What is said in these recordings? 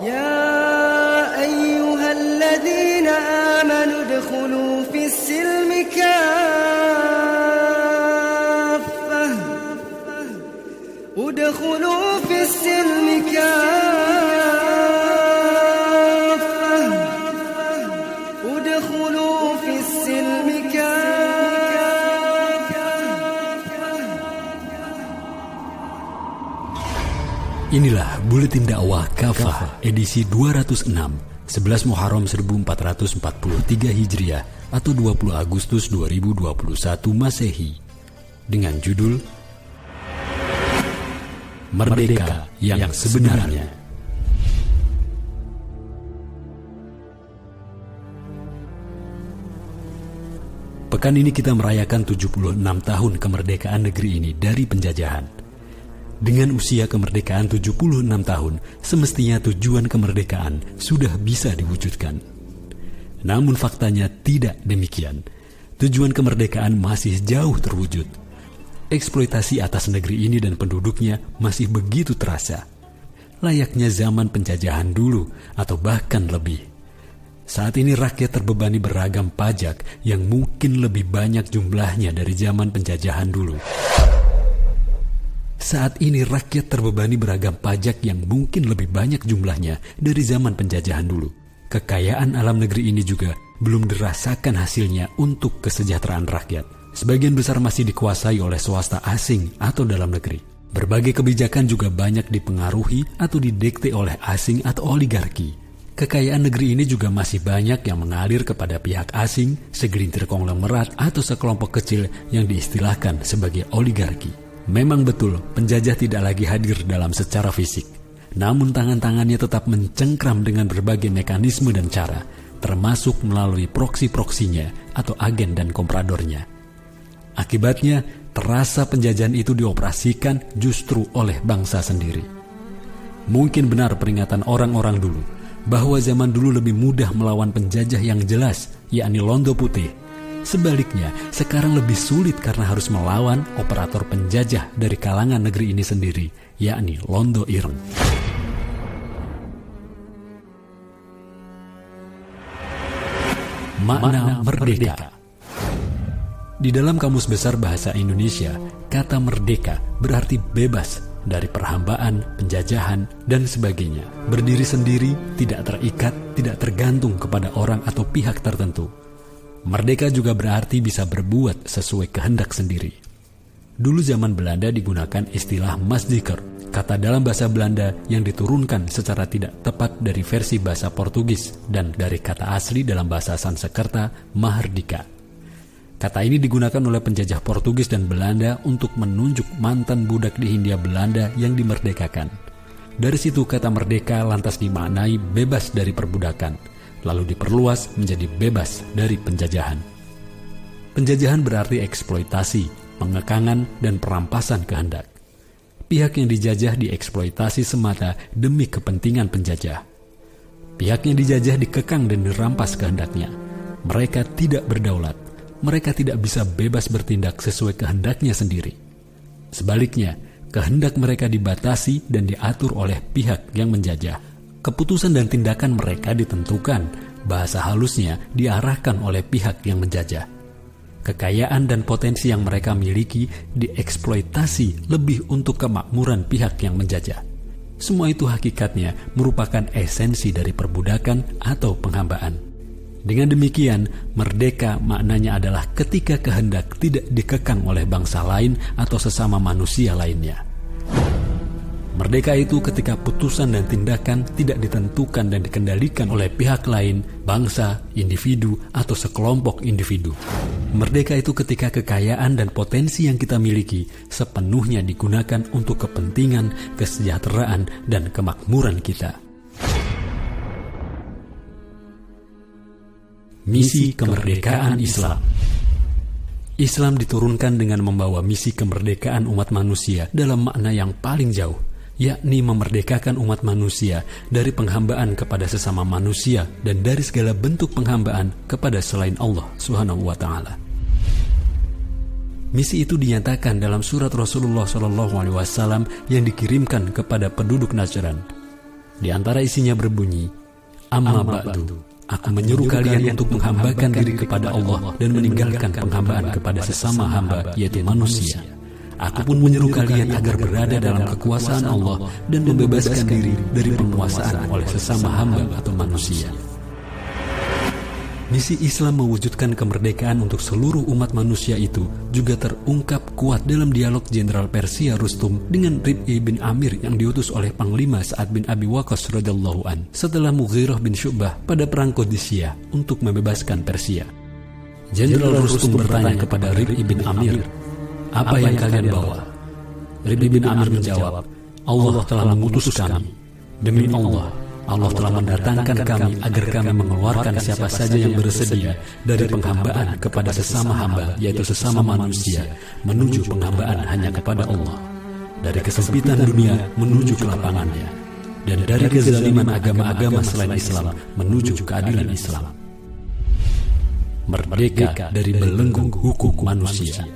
يا أيها الذين آمنوا ادخلوا في السلم كافة Inilah Buletin Dakwah Kafah edisi 206, 11 Muharram 1443 Hijriah atau 20 Agustus 2021 Masehi, dengan judul Merdeka yang Sebenarnya. Pekan ini kita merayakan 76 tahun kemerdekaan negeri ini dari penjajahan. Dengan usia kemerdekaan 76 tahun, semestinya tujuan kemerdekaan sudah bisa diwujudkan. Namun faktanya tidak demikian. Tujuan kemerdekaan masih jauh terwujud. Eksploitasi atas negeri ini dan penduduknya masih begitu terasa. Layaknya zaman penjajahan dulu atau bahkan lebih. Saat ini rakyat terbebani beragam pajak yang mungkin lebih banyak jumlahnya dari zaman penjajahan dulu. Saat ini rakyat terbebani beragam pajak yang mungkin lebih banyak jumlahnya dari zaman penjajahan dulu. Kekayaan alam negeri ini juga belum dirasakan hasilnya untuk kesejahteraan rakyat. Sebagian besar masih dikuasai oleh swasta asing atau dalam negeri. Berbagai kebijakan juga banyak dipengaruhi atau didikte oleh asing atau oligarki. Kekayaan negeri ini juga masih banyak yang mengalir kepada pihak asing, segelintir konglomerat atau sekelompok kecil yang diistilahkan sebagai oligarki. Memang betul, penjajah tidak lagi hadir dalam secara fisik. Namun tangan-tangannya tetap mencengkram dengan berbagai mekanisme dan cara, termasuk melalui proksi-proksinya atau agen dan kompradornya. Akibatnya, terasa penjajahan itu dioperasikan justru oleh bangsa sendiri. Mungkin benar peringatan orang-orang dulu, bahwa zaman dulu lebih mudah melawan penjajah yang jelas, yakni Londo Putih. Sebaliknya, sekarang lebih sulit karena harus melawan operator penjajah dari kalangan negeri ini sendiri, yakni Londo Ireng. Makna merdeka. Di dalam Kamus Besar Bahasa Indonesia, kata merdeka berarti bebas dari perhambaan, penjajahan, dan sebagainya. Berdiri sendiri, tidak terikat, tidak tergantung kepada orang atau pihak tertentu. Merdeka juga berarti bisa berbuat sesuai kehendak sendiri. Dulu zaman Belanda digunakan istilah masdiker, kata dalam bahasa Belanda yang diturunkan secara tidak tepat dari versi bahasa Portugis dan dari kata asli dalam bahasa Sanskerta, mahardika. Kata ini digunakan oleh penjajah Portugis dan Belanda untuk menunjuk mantan budak di Hindia Belanda yang dimerdekakan. Dari situ kata merdeka lantas dimaknai bebas dari perbudakan, lalu diperluas menjadi bebas dari penjajahan. Penjajahan berarti eksploitasi, pengekangan, dan perampasan kehendak. Pihak yang dijajah dieksploitasi semata demi kepentingan penjajah. Pihak yang dijajah dikekang dan dirampas kehendaknya. Mereka tidak berdaulat. Mereka tidak bisa bebas bertindak sesuai kehendaknya sendiri. Sebaliknya, kehendak mereka dibatasi dan diatur oleh pihak yang menjajah. Keputusan dan tindakan mereka ditentukan, bahasa halusnya diarahkan oleh pihak yang menjajah. Kekayaan dan potensi yang mereka miliki dieksploitasi lebih untuk kemakmuran pihak yang menjajah. Semua itu hakikatnya merupakan esensi dari perbudakan atau penghambaan. Dengan demikian, merdeka maknanya adalah ketika kehendak tidak dikekang oleh bangsa lain atau sesama manusia lainnya. Merdeka itu ketika putusan dan tindakan tidak ditentukan dan dikendalikan oleh pihak lain, bangsa, individu, atau sekelompok individu. Merdeka itu ketika kekayaan dan potensi yang kita miliki sepenuhnya digunakan untuk kepentingan, kesejahteraan, dan kemakmuran kita. Misi kemerdekaan Islam. Islam diturunkan dengan membawa misi kemerdekaan umat manusia dalam makna yang paling jauh, yakni memerdekakan umat manusia dari penghambaan kepada sesama manusia dan dari segala bentuk penghambaan kepada selain Allah Subhanahu wa Ta'ala. Misi itu dinyatakan dalam surat Rasulullah SAW yang dikirimkan kepada penduduk Najran. Di antara isinya berbunyi, "Amma ba'du, aku menyuruh kalian untuk menghambakan diri kepada Allah dan meninggalkan penghambaan kepada sesama hamba, yaitu manusia. Aku pun menyuruh kalian agar berada dalam kekuasaan Allah dan membebaskan diri dari penguasaan oleh sesama hamba atau manusia." Misi Islam mewujudkan kemerdekaan untuk seluruh umat manusia itu juga terungkap kuat dalam dialog Jenderal Persia Rustum dengan Rib'i bin Amir yang diutus oleh Panglima Sa'ad bin Abi Waqqas radhiyallahu an setelah Mughirah bin Syu'bah pada perang Qadisiyah untuk membebaskan Persia. Jenderal Rustum bertanya kepada Rib'i bin Amir, "Apa yang kalian bawa?" Rib'i bin Amir menjawab, "Allah telah mengutus kami. Demi Allah telah mendatangkan kami agar kami mengeluarkan siapa saja yang bersedia dari penghambaan kepada sesama hamba, yaitu sesama manusia, menuju penghambaan hanya kepada Allah, dari kesempitan dunia menuju kelapangannya, dan dari kezaliman agama-agama selain Islam menuju keadilan Islam. Merdeka dari belenggu hukum manusia."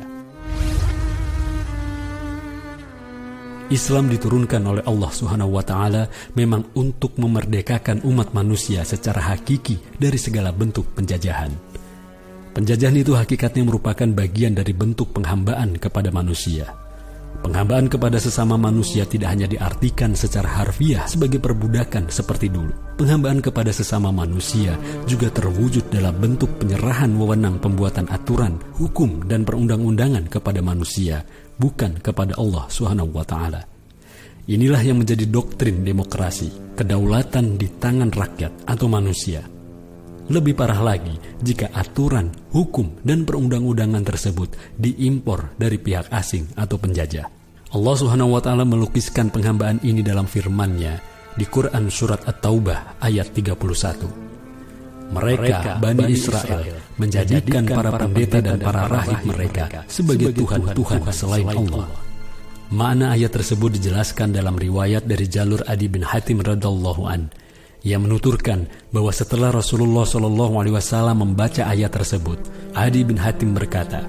Islam diturunkan oleh Allah Subhanahu wa Ta'ala memang untuk memerdekakan umat manusia secara hakiki dari segala bentuk penjajahan. Penjajahan itu hakikatnya merupakan bagian dari bentuk penghambaan kepada manusia. Penghambaan kepada sesama manusia tidak hanya diartikan secara harfiah sebagai perbudakan seperti dulu. Penghambaan kepada sesama manusia juga terwujud dalam bentuk penyerahan wewenang pembuatan aturan, hukum, dan perundang-undangan kepada manusia, bukan kepada Allah Subhanahu wa Ta'ala. Inilah yang menjadi doktrin demokrasi, kedaulatan di tangan rakyat atau manusia. Lebih parah lagi jika aturan, hukum, dan perundang-undangan tersebut diimpor dari pihak asing atau penjajah. Allah Subhanahu wa Ta'ala melukiskan penghambaan ini dalam firman-Nya di Quran Surat At-Taubah ayat 31. Mereka, Bani Israel, menjadikan para pendeta dan para rahib mereka sebagai Tuhan-Tuhan selain Allah. Makna ayat tersebut dijelaskan dalam riwayat dari jalur Adi bin Hatim radhiyallahu an. Ia menuturkan bahwa setelah Rasulullah SAW membaca ayat tersebut, Adi bin Hatim berkata,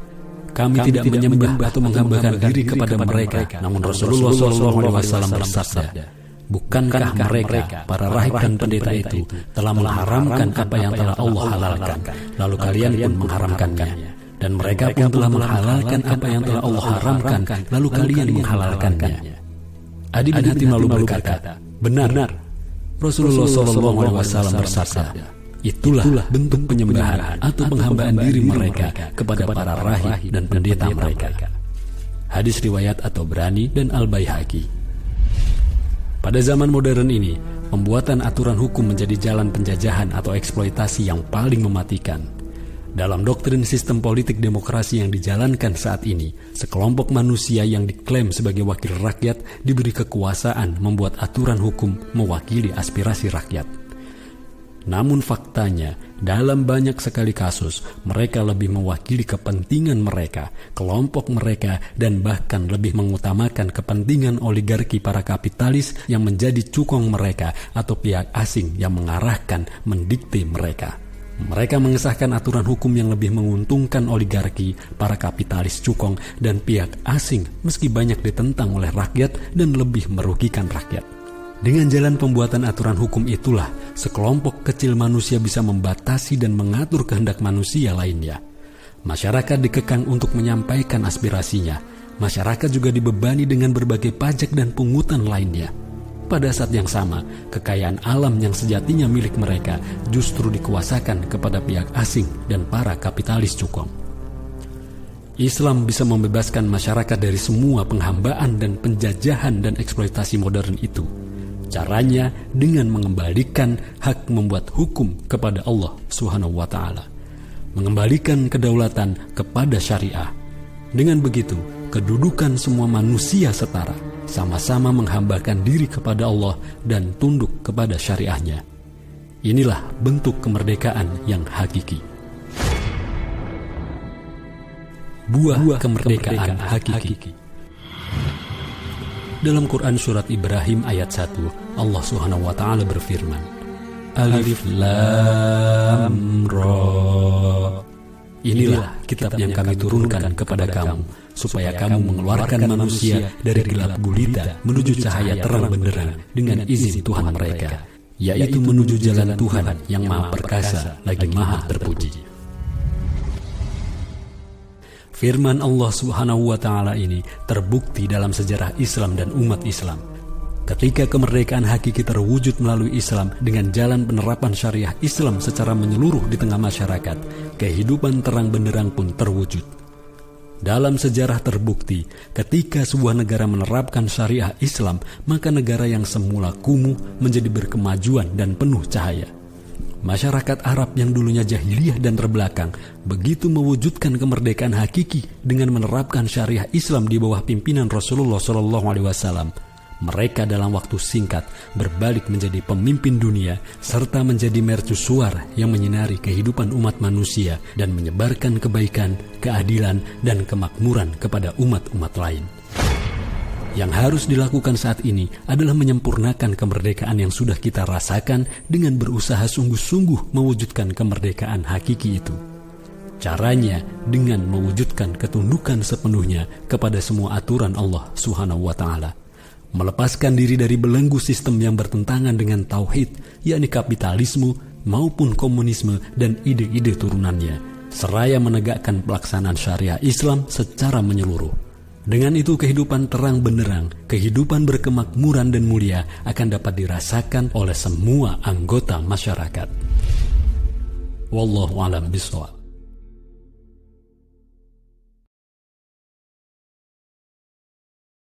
"Kami tidak menyembah atau menghambakan diri kepada mereka, namun Rasulullah SAW bersabda, bukankah mereka, para rahib dan pendeta itu, telah mengharamkan apa yang telah Allah halalkan, lalu kalian pun mengharamkannya. Dan mereka pun telah menghalalkan apa yang telah Allah haramkan, lalu kalian menghalalkannya." Adi bin Hatim lalu berkata, "Benar, Rasulullah SAW bersabda, itulah bentuk penyembahan atau penghambaan diri mereka kepada para rahib dan pendeta mereka." Hadis riwayat At-Tabrani dan Al-Baihaqi. Pada zaman modern ini, pembuatan aturan hukum menjadi jalan penjajahan atau eksploitasi yang paling mematikan. Dalam doktrin sistem politik demokrasi yang dijalankan saat ini, sekelompok manusia yang diklaim sebagai wakil rakyat diberi kekuasaan membuat aturan hukum mewakili aspirasi rakyat. Namun faktanya, dalam banyak sekali kasus, mereka lebih mewakili kepentingan mereka, kelompok mereka, dan bahkan lebih mengutamakan kepentingan oligarki para kapitalis yang menjadi cukong mereka atau pihak asing yang mengarahkan, mendikte mereka. Mereka mengesahkan aturan hukum yang lebih menguntungkan oligarki, para kapitalis cukong, dan pihak asing meski banyak ditentang oleh rakyat dan lebih merugikan rakyat. Dengan jalan pembuatan aturan hukum itulah sekelompok kecil manusia bisa membatasi dan mengatur kehendak manusia lainnya. Masyarakat dikekang untuk menyampaikan aspirasinya. Masyarakat juga dibebani dengan berbagai pajak dan pungutan lainnya. Pada saat yang sama, kekayaan alam yang sejatinya milik mereka justru dikuasakan kepada pihak asing dan para kapitalis cukong. Islam bisa membebaskan masyarakat dari semua penghambaan dan penjajahan dan eksploitasi modern itu. Caranya dengan mengembalikan hak membuat hukum kepada Allah Subhanahu wa Ta'ala, mengembalikan kedaulatan kepada syariah. Dengan begitu, kedudukan semua manusia setara, sama-sama menghambakan diri kepada Allah dan tunduk kepada syariahnya. Inilah bentuk kemerdekaan yang hakiki. Buah kemerdekaan hakiki. Dalam Quran Surat Ibrahim ayat 1, Allah Subhanahu wa Ta'ala berfirman, Alif Lam Ra, Inilah kitab yang kami turunkan kepada kamu, supaya kamu mengeluarkan manusia dari gelap gulita menuju cahaya terang benderang dengan izin Tuhan mereka, yaitu menuju jalan Tuhan yang Maha Perkasa lagi Maha Terpuji. Firman Allah Subhanahu wa Ta'ala ini terbukti dalam sejarah Islam dan umat Islam. Ketika kemerdekaan hakiki terwujud melalui Islam dengan jalan penerapan syariah Islam secara menyeluruh di tengah masyarakat, kehidupan terang benderang pun terwujud. Dalam sejarah terbukti, ketika sebuah negara menerapkan syariah Islam, maka negara yang semula kumuh menjadi berkemajuan dan penuh cahaya. Masyarakat Arab yang dulunya jahiliyah dan terbelakang begitu mewujudkan kemerdekaan hakiki dengan menerapkan syariah Islam di bawah pimpinan Rasulullah SAW. Mereka dalam waktu singkat berbalik menjadi pemimpin dunia serta menjadi mercusuar yang menyinari kehidupan umat manusia dan menyebarkan kebaikan, keadilan, dan kemakmuran kepada umat-umat lain. Yang harus dilakukan saat ini adalah menyempurnakan kemerdekaan yang sudah kita rasakan dengan berusaha sungguh-sungguh mewujudkan kemerdekaan hakiki itu. Caranya dengan mewujudkan ketundukan sepenuhnya kepada semua aturan Allah Subhanahu wa Ta'ala. Melepaskan diri dari belenggu sistem yang bertentangan dengan tauhid, yakni kapitalisme maupun komunisme dan ide-ide turunannya, seraya menegakkan pelaksanaan syariah Islam secara menyeluruh. Dengan itu kehidupan terang benderang, kehidupan berkemakmuran dan mulia akan dapat dirasakan oleh semua anggota masyarakat. Wallahu a'lam bishawab.